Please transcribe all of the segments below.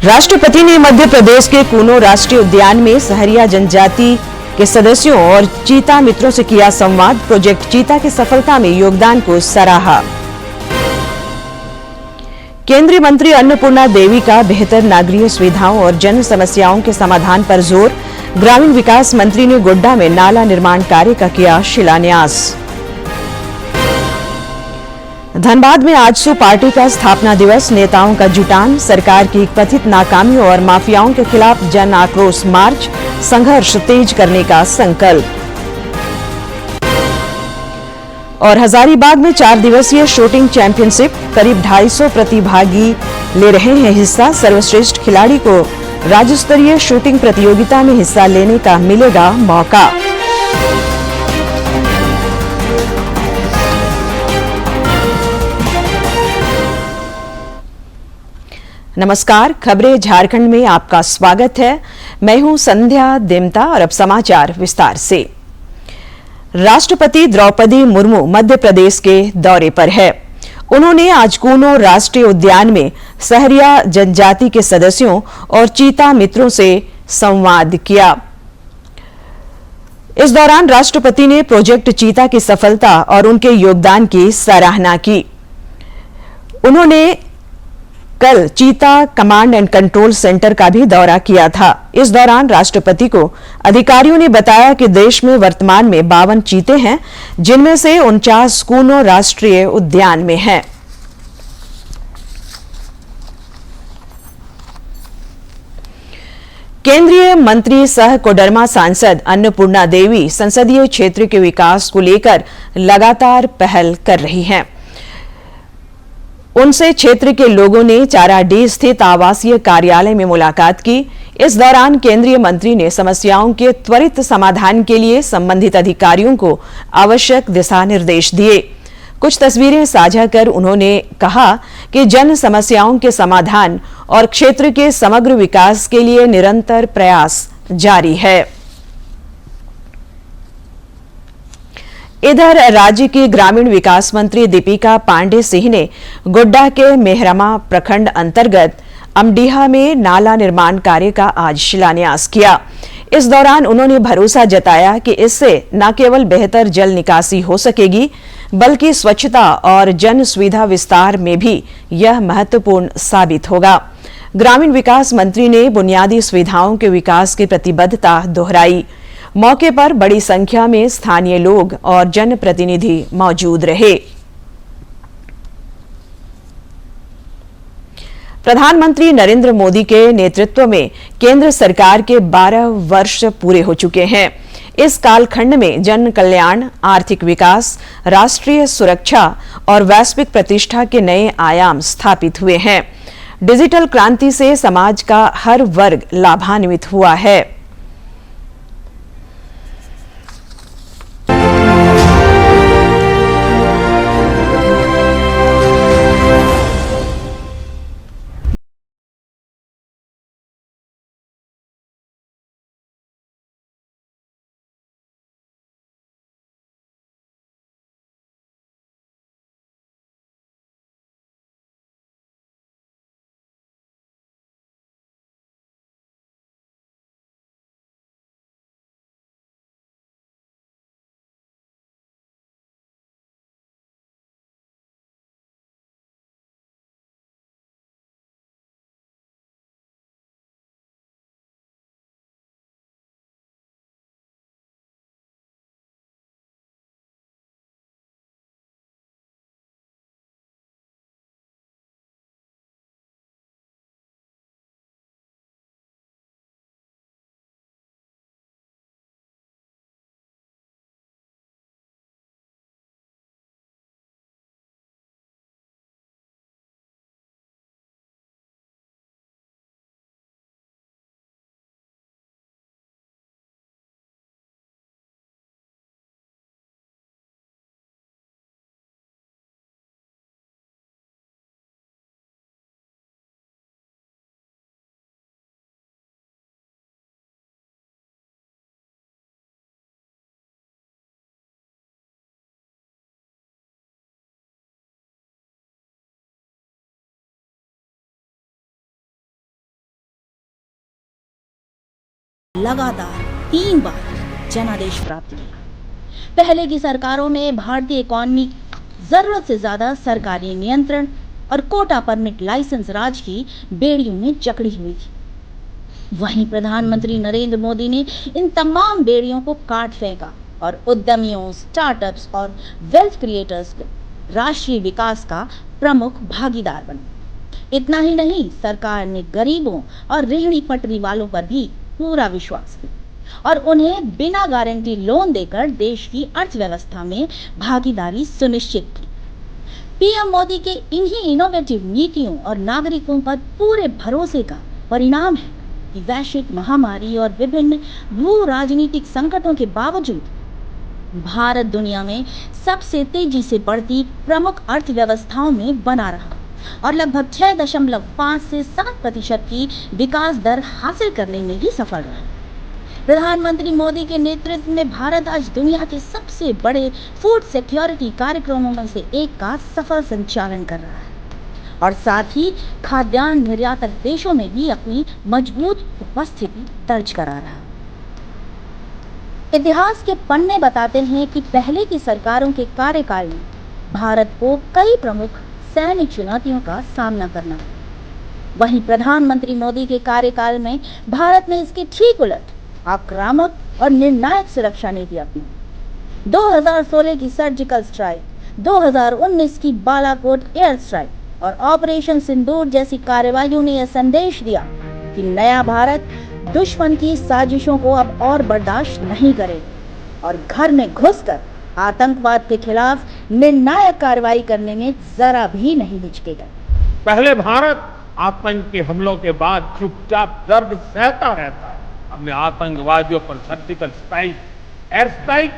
राष्ट्रपति ने मध्य प्रदेश के कूनो राष्ट्रीय उद्यान में सहरिया जनजाति के सदस्यों और चीता मित्रों से किया संवाद। प्रोजेक्ट चीता की सफलता में योगदान को सराहा। केंद्रीय मंत्री अन्नपूर्णा देवी का बेहतर नागरिक सुविधाओं और जन समस्याओं के समाधान पर जोर। ग्रामीण विकास मंत्री ने गोड्डा में नाला निर्माण कार्य का किया शिलान्यास। धनबाद में आजसू पार्टी का स्थापना दिवस। नेताओं का जुटान। सरकार की कथित नाकामियों और माफियाओं के खिलाफ जन आक्रोश मार्च। संघर्ष तेज करने का संकल्प। और हजारीबाग में 4 दिवसीय शूटिंग चैंपियनशिप। करीब 250 प्रतिभागी ले रहे हैं हिस्सा। सर्वश्रेष्ठ खिलाड़ी को राज्य स्तरीय शूटिंग प्रतियोगिता में हिस्सा लेने का मिलेगा मौका। नमस्कार, खबरें झारखंड में आपका स्वागत है। मैं हूं संध्या देमता और अब समाचार विस्तार से। राष्ट्रपति द्रौपदी मुर्मू मध्य प्रदेश के दौरे पर है। उन्होंने आज कूनो राष्ट्रीय उद्यान में सहरिया जनजाति के सदस्यों और चीता मित्रों से संवाद किया। इस दौरान राष्ट्रपति ने प्रोजेक्ट चीता की सफलता और उनके योगदान की सराहना की। उन्होंने कल चीता कमांड एंड कंट्रोल सेंटर का भी दौरा किया था। इस दौरान राष्ट्रपति को अधिकारियों ने बताया कि देश में वर्तमान में 52 चीते हैं, जिनमें से 49 कूनो राष्ट्रीय उद्यान में हैं। केंद्रीय मंत्री सह कोडरमा सांसद अन्नपूर्णा देवी संसदीय क्षेत्र के विकास को लेकर लगातार पहल कर रही हैं। उनसे क्षेत्र के लोगों ने चाराडीह स्थित आवासीय कार्यालय में मुलाकात की। इस दौरान केंद्रीय मंत्री ने समस्याओं के त्वरित समाधान के लिए संबंधित अधिकारियों को आवश्यक दिशा निर्देश दिए। कुछ तस्वीरें साझा कर उन्होंने कहा कि जन समस्याओं के समाधान और क्षेत्र के समग्र विकास के लिए निरंतर प्रयास जारी है। इधर राज्य की ग्रामीण विकास मंत्री दीपिका पांडे सिंह ने गोड्डा के मेहरमा प्रखंड अंतर्गत अमडीहा में नाला निर्माण कार्य का आज शिलान्यास किया। इस दौरान उन्होंने भरोसा जताया कि इससे न केवल बेहतर जल निकासी हो सकेगी, बल्कि स्वच्छता और जन सुविधा विस्तार में भी यह महत्वपूर्ण साबित होगा। ग्रामीण विकास मंत्री ने बुनियादी सुविधाओं के विकास की प्रतिबद्धता दोहराई। मौके पर बड़ी संख्या में स्थानीय लोग और जनप्रतिनिधि मौजूद रहे। प्रधानमंत्री नरेंद्र मोदी के नेतृत्व में केंद्र सरकार के 12 वर्ष पूरे हो चुके हैं। इस कालखंड में जन कल्याण, आर्थिक विकास, राष्ट्रीय सुरक्षा और वैश्विक प्रतिष्ठा के नए आयाम स्थापित हुए हैं। डिजिटल क्रांति से समाज का हर वर्ग लाभान्वित हुआ है। लगातार 3 बार जनादेश प्राप्त किया। पहले की सरकारों में भारतीय इकोनॉमी जरूरत से ज्यादा सरकारी नियंत्रण और कोटा परमिट लाइसेंस राज की बेड़ियों में जकड़ी हुई थी। वहीं प्रधानमंत्री नरेंद्र मोदी ने इन तमाम बेड़ियों को काट फेंका और उद्यमियों, स्टार्टअप्स और वेल्थ क्रिएटर्स को राष्ट्रीय विकास का प्रमुख भागीदार बने। इतना ही नहीं, सरकार ने गरीबों और रेहड़ी पटरी वालों पर भी पूरा विश्वास किया और उन्हें बिना गारंटी लोन देकर देश की अर्थव्यवस्था में भागीदारी सुनिश्चित की। पीएम मोदी के इन्हीं इनोवेटिव नीतियों और नागरिकों पर पूरे भरोसे का परिणाम है कि वैश्विक महामारी और विभिन्न भू राजनीतिक संकटों के बावजूद भारत दुनिया में सबसे तेजी से बढ़ती प्रमुख अर्थव्यवस्थाओं में बना रहा और लगभग 6.5 से 7% की विकास दर हासिल करने में भी सफल रहा। प्रधानमंत्री मोदी के नेतृत्व में भारत आज दुनिया के सबसे बड़े फूड सिक्योरिटी कार्यक्रमों में से एक का सफल संचालन कर रहा है और साथ ही खाद्यान्न निर्यातक देशों में भी अपनी मजबूत उपस्थिति दर्ज करा रहा है। इतिहास के पन्ने बताते हैं कि पहले की सरकारों के कार्यकाल में भारत को कई प्रमुख सैन्य चुनौतियों का सामना करना पड़ा। वहीं प्रधानमंत्री मोदी के कार्यकाल में भारत ने इसके ठीक उलट आक्रामक और निर्णायक सुरक्षा नीति अपनी। 2016 की सर्जिकल स्ट्राइक, 2019 की बालाकोट एयर स्ट्राइक और ऑपरेशन सिंदूर जैसी कार्रवाइयों ने यह संदेश दिया कि नया भारत दुश्मन की साजिशों को अब और बर्दाश्त नहीं करेगा और घर में घुसकर आतंकवाद के खिलाफ निर्णायक कार्रवाई करने में जरा भी नहीं हिचकेगा। पहले भारत आतंक के हमलों के बाद चुपचाप दर्द सहता रहता है। हमने आतंकवादियों पर surgical strike, air strike,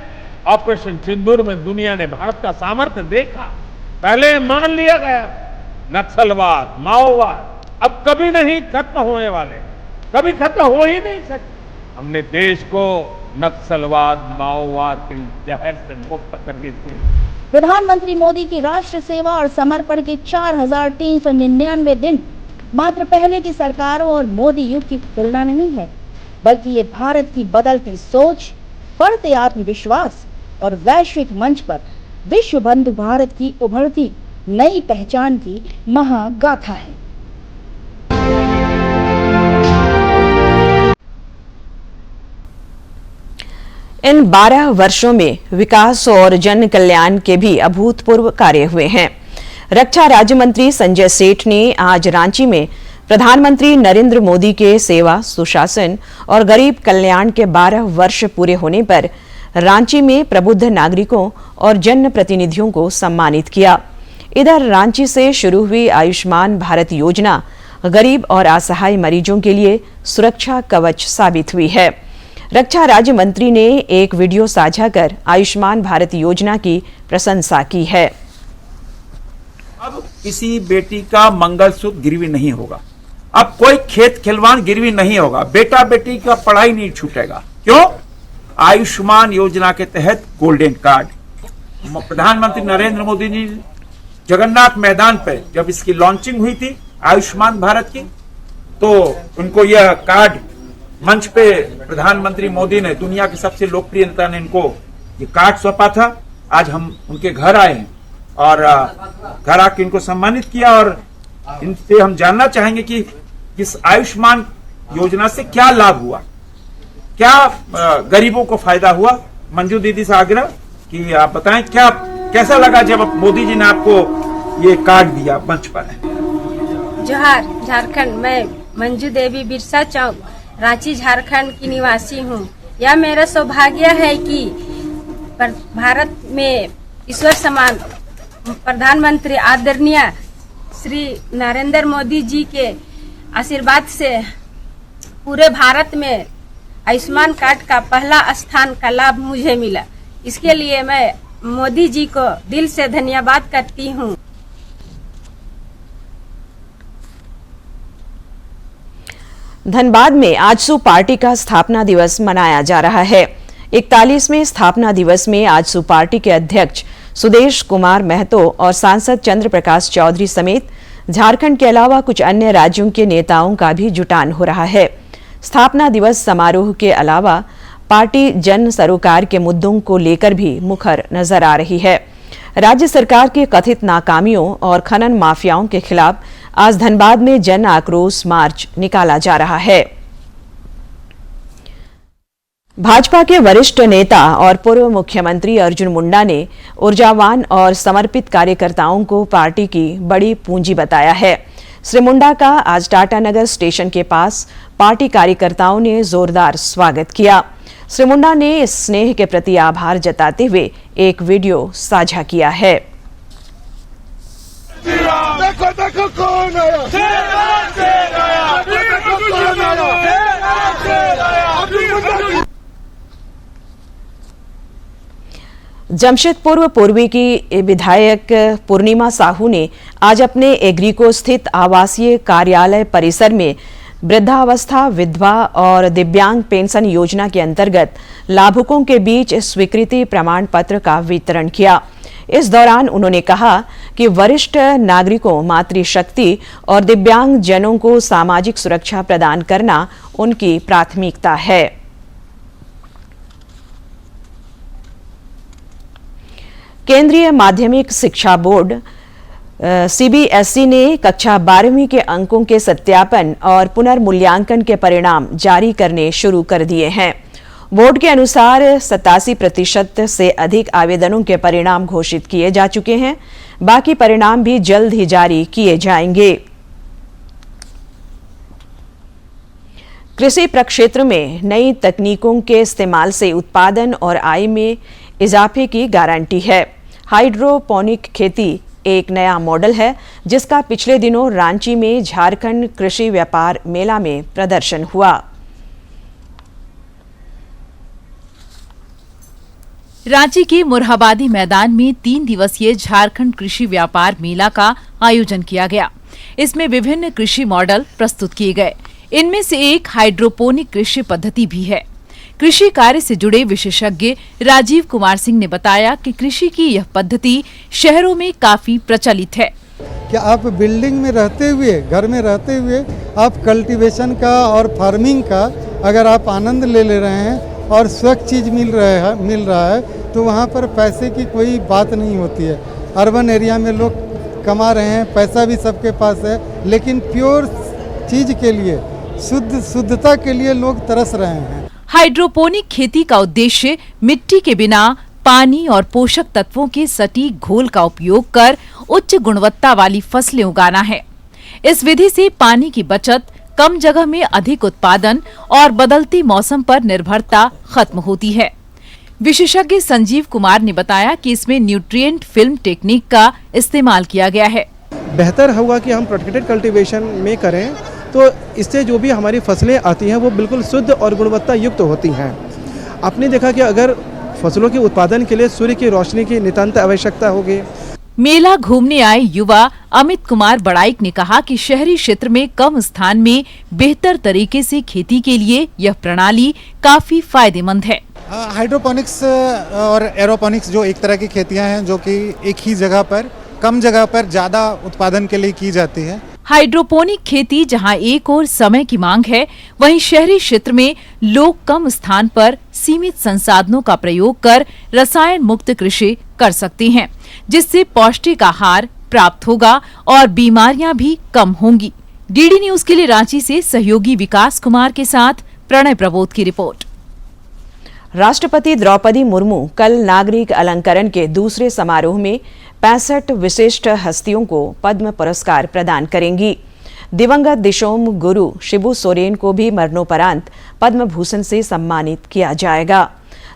operation Sindoor में दुनिया ने भारत का सामर्थ्य देखा। पहले मान लिया गया नक्सलवाद, माओवाद अब कभी नहीं खत्म होने वाले, कभी खत्म हो ही नहीं सकते। हमने देश को नक्सलवाद, माओवाद के जहर से मुक्त करके दिया। प्रधानमंत्री मोदी की राष्ट्र सेवा और समर्पण के 4,399 दिन मात्र पहले की सरकारों और मोदी युग की तुलना नहीं है, बल्कि ये भारत की बदलती सोच, बढ़ते आत्मविश्वास और वैश्विक मंच पर विश्व बंधु भारत की उभरती नई पहचान की महागाथा है। इन 12 वर्षों में विकास और जन कल्याण के भी अभूतपूर्व कार्य हुए हैं। रक्षा राज्य मंत्री संजय सेठ ने आज रांची में प्रधानमंत्री नरेंद्र मोदी के सेवा, सुशासन और गरीब कल्याण के 12 वर्ष पूरे होने पर रांची में प्रबुद्ध नागरिकों और जनप्रतिनिधियों को सम्मानित किया। इधर रांची से शुरू हुई आयुष्मान भारत योजना गरीब और असहाय मरीजों के लिए सुरक्षा कवच साबित हुई है। रक्षा राज्य मंत्री ने एक वीडियो साझा कर आयुष्मान भारत योजना की प्रशंसा की है। अब किसी बेटी का मंगलसूत्र गिरवी नहीं होगा, अब कोई खेत खिलवान गिरवी नहीं होगा, बेटा बेटी का पढ़ाई नहीं छूटेगा। क्यों? आयुष्मान योजना के तहत गोल्डन कार्ड प्रधानमंत्री नरेंद्र मोदी जी जगन्नाथ मैदान पर जब इसकी लॉन्चिंग हुई थी आयुष्मान भारत की, तो उनको यह कार्ड मंच पे प्रधानमंत्री मोदी ने, दुनिया के सबसे लोकप्रिय नेता ने इनको ये कार्ड सौंपा था। आज हम उनके घर आए हैं और घर आके इनको सम्मानित किया और इनसे हम जानना चाहेंगे कि इस आयुष्मान योजना से क्या लाभ हुआ, क्या गरीबों को फायदा हुआ। मंजू दीदी से आग्रह कि आप बताएं क्या कैसा लगा जब मोदी जी ने आपको ये कार्ड दिया मंच पर। जोहार झारखंड, मैं मंजू देवी बिरसा चौक रांची झारखंड की निवासी हूँ। यह मेरा सौभाग्य है कि भारत में ईश्वर समान प्रधानमंत्री आदरणीय श्री नरेंद्र मोदी जी के आशीर्वाद से पूरे भारत में आयुष्मान कार्ड का पहला स्थान का लाभ मुझे मिला। इसके लिए मैं मोदी जी को दिल से धन्यवाद करती हूँ। धनबाद में आजसू पार्टी का स्थापना दिवस मनाया जा रहा है। 41वें स्थापना दिवस में आजसू पार्टी के अध्यक्ष सुदेश कुमार महतो और सांसद चंद्र प्रकाश चौधरी समेत झारखंड के अलावा कुछ अन्य राज्यों के नेताओं का भी जुटान हो रहा है। स्थापना दिवस समारोह के अलावा पार्टी जन सरोकार के मुद्दों को लेकर भी मुखर नजर आ रही है। राज्य सरकार की कथित नाकामियों और खनन माफियाओं के खिलाफ आज धनबाद में जन आक्रोश मार्च निकाला जा रहा है। भाजपा के वरिष्ठ नेता और पूर्व मुख्यमंत्री अर्जुन मुंडा ने ऊर्जावान और समर्पित कार्यकर्ताओं को पार्टी की बड़ी पूंजी बताया है। श्री मुंडा का आज टाटानगर स्टेशन के पास पार्टी कार्यकर्ताओं ने जोरदार स्वागत किया। श्री मुंडा ने इस स्नेह के प्रति आभार जताते हुए एक वीडियो साझा किया है। देखो देखो कौन आया, जमशेदपुर पूर्वी की विधायक पूर्णिमा साहू ने आज अपने एग्रीको स्थित आवासीय कार्यालय परिसर में वृद्धावस्था, विधवा और दिव्यांग पेंशन योजना के अंतर्गत लाभुकों के बीच स्वीकृति प्रमाण पत्र का वितरण किया। इस दौरान उन्होंने कहा कि वरिष्ठ नागरिकों, मातृशक्ति और दिव्यांग जनों को सामाजिक सुरक्षा प्रदान करना उनकी प्राथमिकता है। केंद्रीय माध्यमिक शिक्षा बोर्ड सीबीएसई ने कक्षा 12वीं के अंकों के सत्यापन और पुनर्मूल्यांकन के परिणाम जारी करने शुरू कर दिए हैं। बोर्ड के अनुसार 87% से अधिक आवेदनों के परिणाम घोषित किए जा चुके हैं। बाकी परिणाम भी जल्द ही जारी किए जाएंगे। कृषि प्रक्षेत्र में नई तकनीकों के इस्तेमाल से उत्पादन और आय में इजाफे की गारंटी है। हाइड्रोपोनिक खेती एक नया मॉडल है जिसका पिछले दिनों रांची में झारखंड कृषि व्यापार मेला में प्रदर्शन हुआ। रांची के मुरहाबादी मैदान में 3 दिवसीय झारखंड कृषि व्यापार मेला का आयोजन किया गया। इसमें विभिन्न कृषि मॉडल प्रस्तुत किए गए। इनमें से एक हाइड्रोपोनिक कृषि पद्धति भी है। कृषि कार्य से जुड़े विशेषज्ञ राजीव कुमार सिंह ने बताया कि कृषि की यह पद्धति शहरों में काफी प्रचलित है। कि आप बिल्डिंग में रहते हुए, घर में रहते हुए आप कल्टीवेशन का और फार्मिंग का अगर आप आनंद ले रहे हैं और स्वच्छ चीज़ मिल रहा है तो वहाँ पर पैसे की कोई बात नहीं होती है। अर्बन एरिया में लोग कमा रहे हैं, पैसा भी सबके पास है, लेकिन प्योर चीज़ के लिए, शुद्धता के लिए लोग तरस रहे हैं। हाइड्रोपोनिक खेती का उद्देश्य मिट्टी के बिना पानी और पोषक तत्वों के सटीक घोल का उपयोग कर उच्च गुणवत्ता वाली फसलें उगाना है। इस विधि से पानी की बचत, कम जगह में अधिक उत्पादन और बदलते मौसम पर निर्भरता खत्म होती है। विशेषज्ञ संजीव कुमार ने बताया कि इसमें न्यूट्रिएंट फिल्म टेक्निक का इस्तेमाल किया गया है। बेहतर होगा कि हम प्रोटेक्टेड कल्टीवेशन में करें तो इससे जो भी हमारी फसलें आती हैं वो बिल्कुल शुद्ध और गुणवत्ता युक्त होती हैं। आपने देखा कि अगर फसलों के उत्पादन के लिए सूर्य की रोशनी की नितांत आवश्यकता होगी। मेला घूमने आए युवा अमित कुमार बड़ाइक ने कहा कि शहरी क्षेत्र में कम स्थान में बेहतर तरीके से खेती के लिए यह प्रणाली काफी फायदेमंद है। हाइड्रोपोनिक्स और एरोपोनिक्स जो एक तरह की खेतियां हैं जो कि एक ही जगह पर, कम जगह पर ज्यादा उत्पादन के लिए की जाती है। हाइड्रोपोनिक खेती जहां एक और समय की मांग है, वहीं शहरी क्षेत्र में लोग कम स्थान पर सीमित संसाधनों का प्रयोग कर रसायन मुक्त कृषि कर सकते हैं, जिससे पौष्टिक आहार प्राप्त होगा और बीमारियां भी कम होंगी। डीडी न्यूज के लिए रांची से सहयोगी विकास कुमार के साथ प्रणय प्रबोध की रिपोर्ट। राष्ट्रपति द्रौपदी मुर्मू कल नागरिक अलंकरण के दूसरे समारोह में 65 विशिष्ट हस्तियों को पद्म पुरस्कार प्रदान करेंगी। दिवंगत दिशोम गुरु शिबू सोरेन को भी मरणोपरांत पद्म भूषण से सम्मानित किया जाएगा।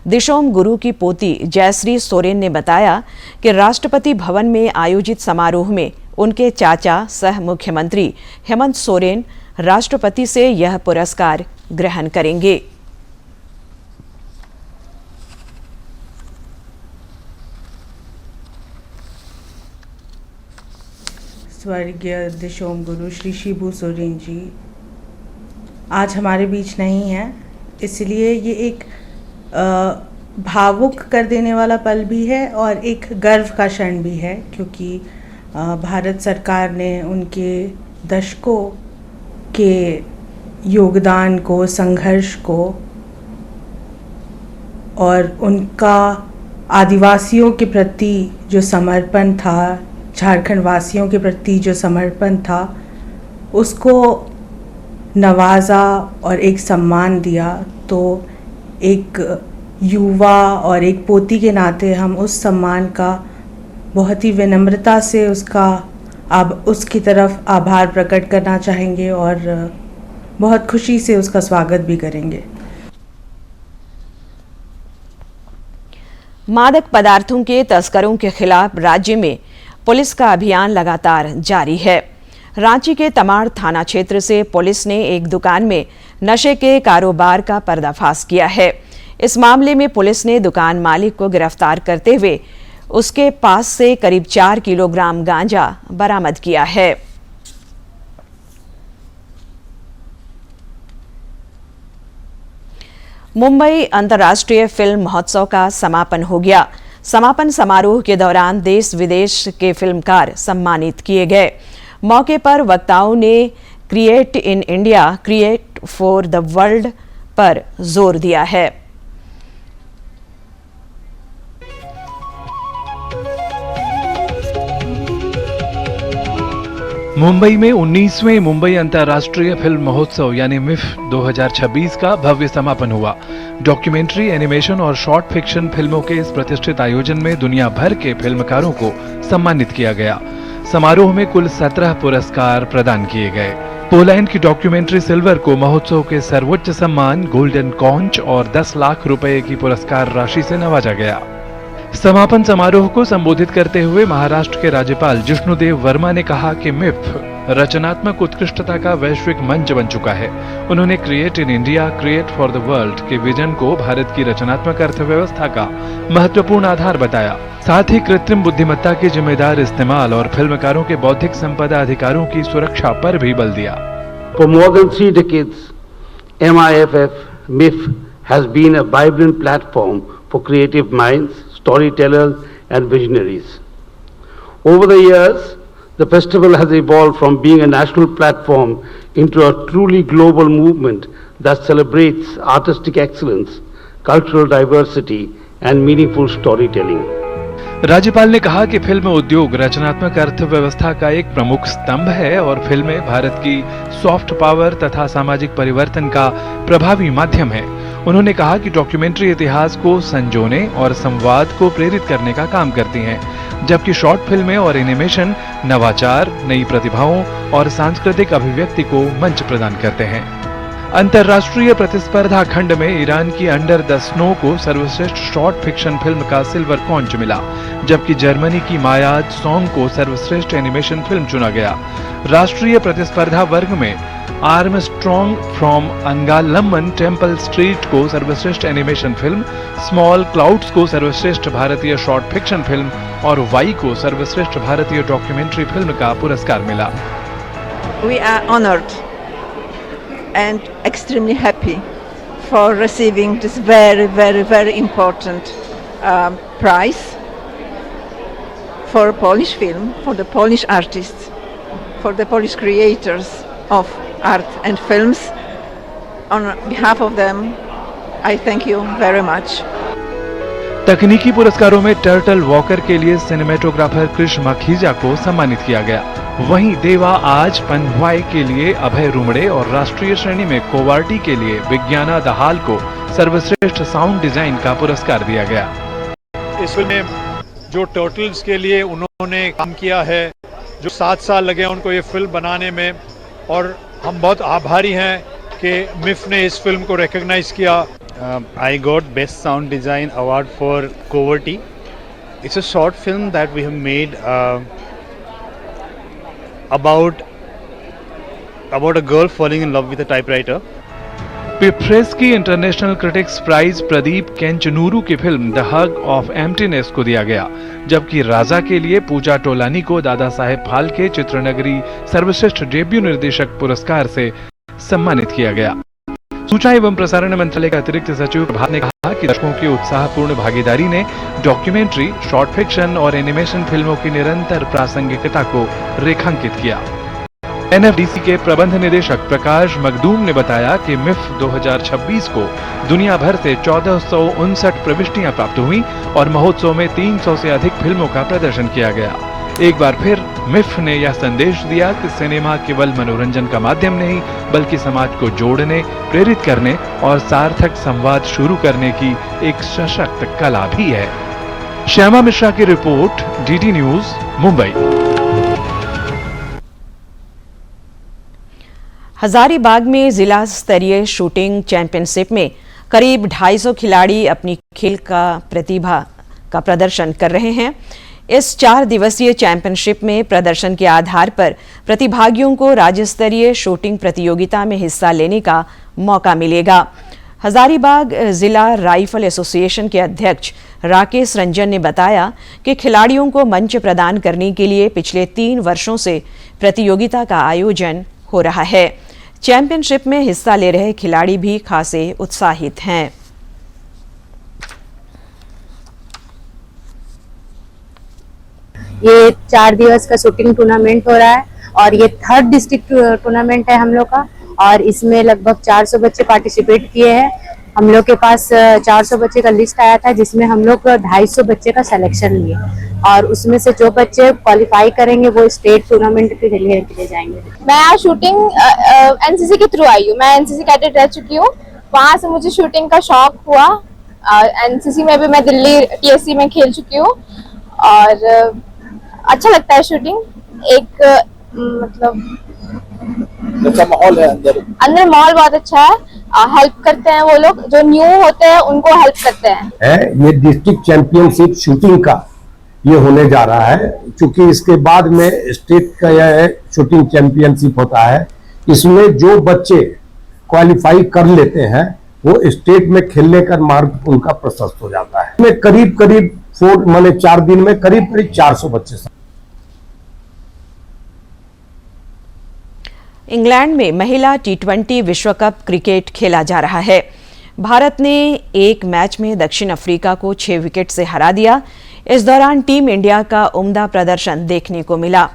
दिशोम गुरु की पोती जयश्री सोरेन ने बताया कि राष्ट्रपति भवन में आयोजित समारोह में उनके चाचा सह मुख्यमंत्री हेमंत सोरेन राष्ट्रपति से यह पुरस्कार ग्रहण करेंगे। स्वर्गीय दिशोम गुरु श्री शिबू सोरेन जी आज हमारे बीच नहीं है, इसलिए ये एक भावुक कर देने वाला पल भी है और एक गर्व का क्षण भी है, क्योंकि भारत सरकार ने उनके दशकों के योगदान को, संघर्ष को और उनका आदिवासियों के प्रति जो समर्पण था, झारखंड वासियों के प्रति जो समर्पण था, उसको नवाजा और एक सम्मान दिया। तो एक युवा और एक पोती के नाते हम उस सम्मान का बहुत ही विनम्रता से उसकी तरफ आभार प्रकट करना चाहेंगे और बहुत खुशी से उसका स्वागत भी करेंगे। मादक पदार्थों के तस्करों के खिलाफ राज्य में पुलिस का अभियान लगातार जारी है। रांची के तमाड़ थाना क्षेत्र से पुलिस ने एक दुकान में नशे के कारोबार का पर्दाफाश किया है। इस मामले में पुलिस ने दुकान मालिक को गिरफ्तार करते हुए उसके पास से करीब 4 किलोग्राम गांजा बरामद किया है। मुंबई अंतर्राष्ट्रीय फिल्म महोत्सव का समापन हो गया। समापन समारोह के दौरान देश विदेश के फिल्मकार सम्मानित किए गए। मौके पर वक्ताओं ने create in India, create for the world पर जोर दिया है। मुंबई में 19वें मुंबई अंतर्राष्ट्रीय फिल्म महोत्सव यानी मिफ 2026 का भव्य समापन हुआ। डॉक्यूमेंट्री, एनिमेशन और शॉर्ट फिक्शन फिल्मों के इस प्रतिष्ठित आयोजन में दुनिया भर के फिल्मकारों को सम्मानित किया गया। समारोह में कुल 17 पुरस्कार प्रदान किए गए। पोलैंड की डॉक्यूमेंट्री सिल्वर को महोत्सव के सर्वोच्च सम्मान गोल्डन कॉन्च और 10 लाख रुपए की पुरस्कार राशि से नवाजा गया। समापन समारोह को संबोधित करते हुए महाराष्ट्र के राज्यपाल जिष्णुदेव वर्मा ने कहा कि मिफ रचनात्मक उत्कृष्टता का वैश्विक मंच बन चुका है। उन्होंने create in India, create for the world के विजन को भारत की रचनात्मक अर्थव्यवस्था का महत्वपूर्ण आधार बताया। साथ ही कृत्रिम बुद्धिमत्ता के जिम्मेदार इस्तेमाल और फिल्मकारों के बौद्धिक संपदा अधिकारों की सुरक्षा पर भी बल दिया। For more than 3 decades, MIF has been a vibrant platform for creative minds, storytellers and visionaries. Over the years, the festival has evolved from being a national platform into a truly global movement that celebrates artistic excellence, cultural diversity and meaningful storytelling. राज्यपाल ने कहा कि film उद्योग रचनात्मक अर्थव्यवस्था का एक प्रमुख स्तंभ है और फिल्में भारत की सॉफ्ट पावर तथा सामाजिक परिवर्तन का प्रभावी माध्यम है। उन्होंने कहा कि डॉक्यूमेंट्री इतिहास को संजोने और संवाद को प्रेरित करने का काम करती हैं, जबकि शॉर्ट फिल्में और एनिमेशन नवाचार, नई प्रतिभाओं और सांस्कृतिक अभिव्यक्ति को मंच प्रदान करते हैं। अंतर्राष्ट्रीय प्रतिस्पर्धा खंड में ईरान की अंडर द स्नो को सर्वश्रेष्ठ शॉर्ट फिक्शन फिल्म का सिल्वर कॉन्च मिला, जबकि जर्मनी की मायाद सॉन्ग को सर्वश्रेष्ठ एनिमेशन फिल्म चुना गया। राष्ट्रीय प्रतिस्पर्धा वर्ग में आर्मस्ट्रॉन्ग फ्रॉम अंगालम्मन टेम्पल स्ट्रीट को सर्वश्रेष्ठ एनिमेशन फिल्म, स्मॉल क्लाउड्स को सर्वश्रेष्ठ भारतीय शॉर्ट फिक्शन फिल्म और वाई को सर्वश्रेष्ठ भारतीय डॉक्यूमेंट्री फिल्म का पुरस्कार मिला। We are honored and extremely happy for receiving this very, very, very important prize for Polish film, for the Polish artists, for the Polish creators of art and films. On behalf of them, I thank you very much. तकनीकी पुरस्कारों में turtle walker के लिए cinematographer कृष मखीजा को सम्मानित किया गया। वहीं देवा आज पनवाई के लिए अभय रुमड़े और राष्ट्रीय श्रेणी में कोवार्टी के लिए विज्ञाना दहाल को सर्वश्रेष्ठ साउंड डिजाइन का पुरस्कार दिया गया। इस फिल्म में जो टर्टल्स के लिए उन्होंने काम किया है, जो 7 साल लगे उनको ये फिल्म बनाने में, और हम बहुत आभारी हैं कि मिफ ने इस फिल्म को रिकॉग्नाइज किया। I got Best Sound Design Award for Coverty. It's a short film that we have made about a girl falling in love with a typewriter. Press की इंटरनेशनल क्रिटिक्स प्राइज प्रदीप केंचनूरू की film the hug of emptiness को दिया गया, जबकि राजा के लिए पूजा टोलानी को दादा साहेब फाल्के चित्रनगरी सर्वश्रेष्ठ डेब्यू निर्देशक पुरस्कार से सम्मानित किया गया। सूचना एवं प्रसारण मंत्रालय के अतिरिक्त सचिव प्रभात ने कहा कि दर्शकों की उत्साहपूर्ण भागीदारी ने डॉक्यूमेंट्री, शॉर्ट फिक्शन और एनिमेशन फिल्मों की निरंतर प्रासंगिकता को रेखांकित किया। एनएफडीसी के प्रबंध निदेशक प्रकाश मखदूम ने बताया कि मिफ 2026 को दुनिया भर से 1459 प्रविष्टियां प्राप्त हुई और महोत्सव में 300 से अधिक फिल्मों का प्रदर्शन किया गया। एक बार फिर मिफ ने यह संदेश दिया कि सिनेमा केवल मनोरंजन का माध्यम नहीं बल्कि समाज को जोड़ने, प्रेरित करने और सार्थक संवाद शुरू करने की एक सशक्त कला भी है। श्यामा मिश्रा की report, DD news, Mumbai. Hazaribagh में जिला स्तरीय शूटिंग चैंपियनशिप में करीब 250 खिलाड़ी अपनी खेल का प्रतिभा का प्रदर्शन कर रहे हैं। इस 4 दिवसीय चैंपियनशिप में प्रदर्शन के आधार पर प्रतिभागियों को राज्य स्तरीय शूटिंग प्रतियोगिता में हिस्सा लेने का मौका मिलेगा। हजारीबाग जिला राइफल एसोसिएशन के अध्यक्ष राकेश रंजन ने बताया कि खिलाड़ियों को मंच प्रदान करने के लिए पिछले 3 वर्षों से प्रतियोगिता का आयोजन हो रहा है। चैंपियनशिप में हिस्सा ले रहे खिलाड़ी भी खासे उत्साहित हैं। ये 4 दिवस का शूटिंग टूर्नामेंट हो रहा है और ये 3rd डिस्ट्रिक्ट टूर्नामेंट है हम लोग का और इसमें लगभग 400 बच्चे पार्टिसिपेट किए हैं। हम लोग के पास 400 बच्चे का लिस्ट आया था जिसमें हम लोग 250 बच्चे का सिलेक्शन लिए और उसमें से जो बच्चे क्वालिफाई करेंगे वो स्टेट टूर्नामेंट के लिए जाएंगे। मैं आज शूटिंग एनसीसी के थ्रू आई हूँ। मैं एनसीसी कैडेट रह चुकी हूँ। वहाँ से मुझे शूटिंग का शौक हुआ। एनसीसी में भी मैं दिल्ली टीएससी में खेल चुकी हूँ और अच्छा लगता है शूटिंग। एक मतलब अच्छा माहौल है अंदर माहौल बहुत अच्छा है। हेल्प करते हैं वो लोग जो न्यू होते हैं उनको हेल्प करते हैं। ये डिस्ट्रिक्ट चैंपियनशिप शूटिंग का ये होने जा रहा है क्योंकि इसके बाद में स्टेट का यह शूटिंग चैंपियनशिप होता है। इसमें जो बच्चे क्वालिफाई कर लेते हैं वो स्टेट में खेलने का मार्ग उनका प्रशस्त हो जाता है। इसमें करीब 4 दिन में करीब 400 बच्चे। इंग्लैंड में महिला T20 विश्व कप क्रिकेट खेला जा रहा है। भारत ने एक मैच में दक्षिण अफ्रीका को 6 विकेट से हरा दिया। इस दौरान टीम इंडिया का उम्दा प्रदर्शन देखने को मिला।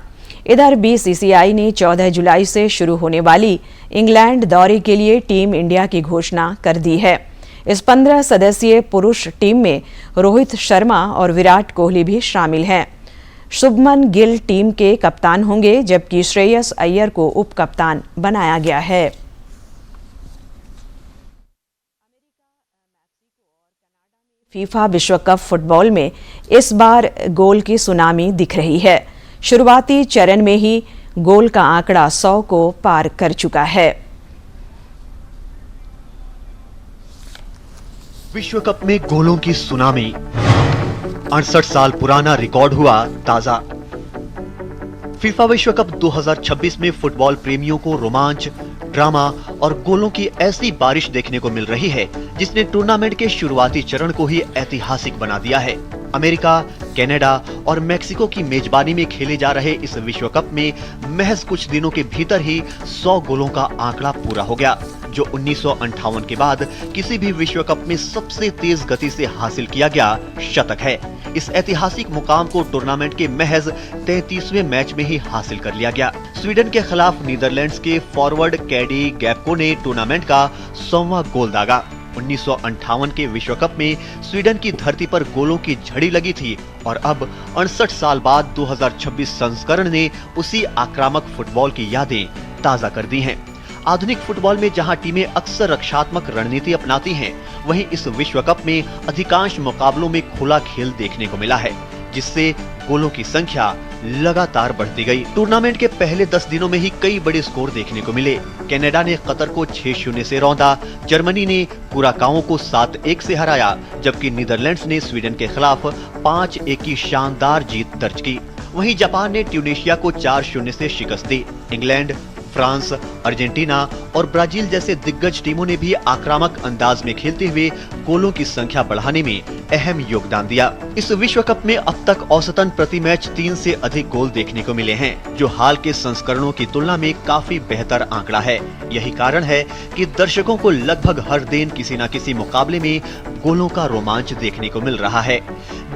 इधर BCCI ने 14 जुलाई से शुरू होने वाली इंग्लैंड दौरे के लिए टीम इंडिया की घोषणा कर दी है। इस 15 सदस्यीय पुरुष टीम में रोहित शर्मा और विराट कोहली भी शामिल हैं। शुभमन गिल टीम के कप्तान होंगे जबकि श्रेयस अय्यर को उप कप्तान बनाया गया है। फीफा विश्व कप फुटबॉल में इस बार गोल की सुनामी दिख रही है। शुरुआती चरण में ही गोल का आंकड़ा 100 को पार कर चुका है। विश्व कप में गोलों की सुनामी। 68 साल पुराना रिकॉर्ड हुआ ताजा। फीफा विश्व कप 2026 में फुटबॉल प्रेमियों को रोमांच, ड्रामा और गोलों की ऐसी बारिश देखने को मिल रही है जिसने टूर्नामेंट के शुरुआती चरण को ही ऐतिहासिक बना दिया है। अमेरिका, कनाडा और मेक्सिको की मेजबानी में खेले जा रहे इस विश्व कप में महज कुछ दिनों के भीतर ही 100 गोलों का आंकड़ा पूरा हो गया, जो 1958 के बाद किसी भी विश्व कप में सबसे तेज गति से हासिल किया गया शतक है। इस ऐतिहासिक मुकाम को टूर्नामेंट के महज 33वें मैच में ही हासिल कर लिया गया। स्वीडन के खिलाफ नीदरलैंड्स के फॉरवर्ड कैडी गैप्को ने टूर्नामेंट का 100वां गोल दागा। 1958 के विश्व कप में स्वीडन की धरती पर गोलों की झड़ी लगी थी और अब 68 साल बाद 2026 संस्करण ने उसी आक्रामक फुटबॉल की यादें ताजा कर दी हैं। आधुनिक फुटबॉल में जहां टीमें अक्सर रक्षात्मक रणनीति अपनाती हैं, वहीं इस विश्व कप में अधिकांश मुकाबलों में खुला खेल देखने को मिला है, जिससे गोलों की संख्या लगातार बढ़ती गई। टूर्नामेंट के पहले 10 दिनों में ही कई बड़े स्कोर देखने को मिले। कनाडा ने कतर को 6-0 से रौंदा, जर्मनी ने कुराकाओ को 7-1 से हराया, जबकि नीदरलैंड्स ने स्वीडन के खिलाफ 5-1 की शानदार जीत दर्ज की। वहीं जापान ने ट्यूनीशिया को 4-0 से शिकस्त दी। इंग्लैंड, फ्रांस, अर्जेंटीना और ब्राजील जैसे दिग्गज टीमों ने भी आक्रामक अंदाज में खेलते हुए गोलों की संख्या बढ़ाने में अहम योगदान दिया। इस विश्व कप में अब तक औसतन प्रति मैच 3 से अधिक गोल देखने को मिले हैं, जो हाल के संस्करणों की तुलना में काफी बेहतर आंकड़ा है। यही कारण है कि दर्शकों को लगभग हर दिन किसी न किसी मुकाबले में गोलों का रोमांच देखने को मिल रहा है।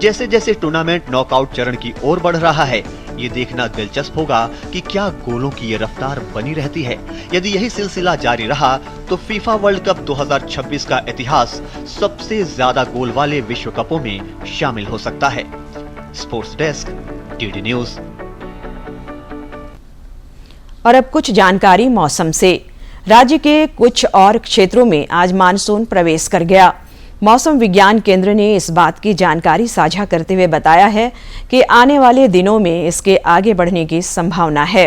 जैसे जैसे टूर्नामेंट नॉकआउट चरण की ओर बढ़ रहा है, ये देखना दिलचस्प होगा कि क्या गोलों की ये रफ्तार बनी रहती है। यदि यही सिलसिला जारी रहा तो फीफा वर्ल्ड कप 2026 का इतिहास सबसे ज्यादा गोल वाले विश्व कपों में शामिल हो सकता है। Sports desk, DD news. और अब कुछ जानकारी मौसम से। राज्य के कुछ और क्षेत्रों में आज मानसून प्रवेश कर गया। मौसम विज्ञान केंद्र ने इस बात की जानकारी साझा करते हुए बताया है कि आने वाले दिनों में इसके आगे बढ़ने की संभावना है।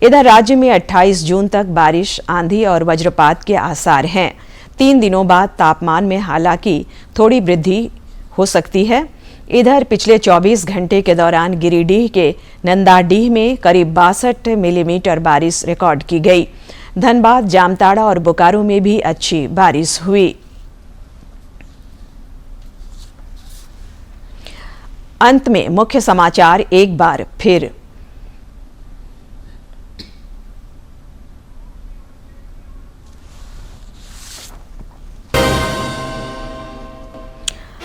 इधर राज्य में 28 जून तक बारिश, आंधी और वज्रपात के आसार हैं। 3 दिनों बाद तापमान में हालांकि थोड़ी वृद्धि हो सकती है। इधर पिछले 24 घंटे के दौरान गिरिडीह के नंदाडीह में करीब 62 मिलीमीटर बारिश रिकॉर्ड की गई। धनबाद, जामताड़ा और बोकारो में भी अच्छी बारिश हुई। अंत में मुख्य समाचार एक बार फिर।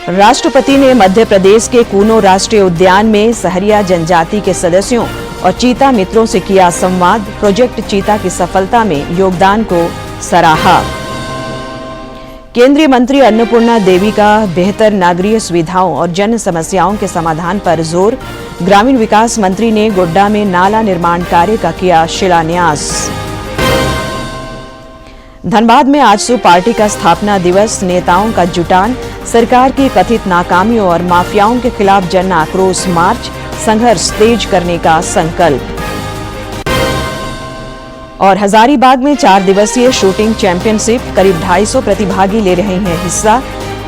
राष्ट्रपति ने मध्य प्रदेश के कूनो राष्ट्रीय उद्यान में सहरिया जनजाति के सदस्यों और चीता मित्रों से किया संवाद। प्रोजेक्ट चीता की सफलता में योगदान को सराहा। केंद्रीय मंत्री अन्नपूर्णा देवी का बेहतर नागरिक सुविधाओं और जन समस्याओं के समाधान पर जोर। ग्रामीण विकास मंत्री ने गोड्डा में नाला निर्माण कार्य का किया शिलान्यास। धनबाद में आजसू पार्टी का स्थापना दिवस, नेताओं का जुटान। सरकार की कथित नाकामियों और माफियाओं के खिलाफ जन आक्रोश मार्च, संघर्ष तेज करने का संकल्प। और हजारीबाग में 4 दिवसीय शूटिंग चैंपियनशिप, करीब 250 प्रतिभागी ले रहे हैं हिस्सा।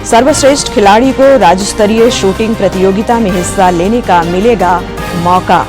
सर्वश्रेष्ठ खिलाड़ी को राज्य स्तरीय शूटिंग प्रतियोगिता में हिस्सा लेने का मिलेगा मौका।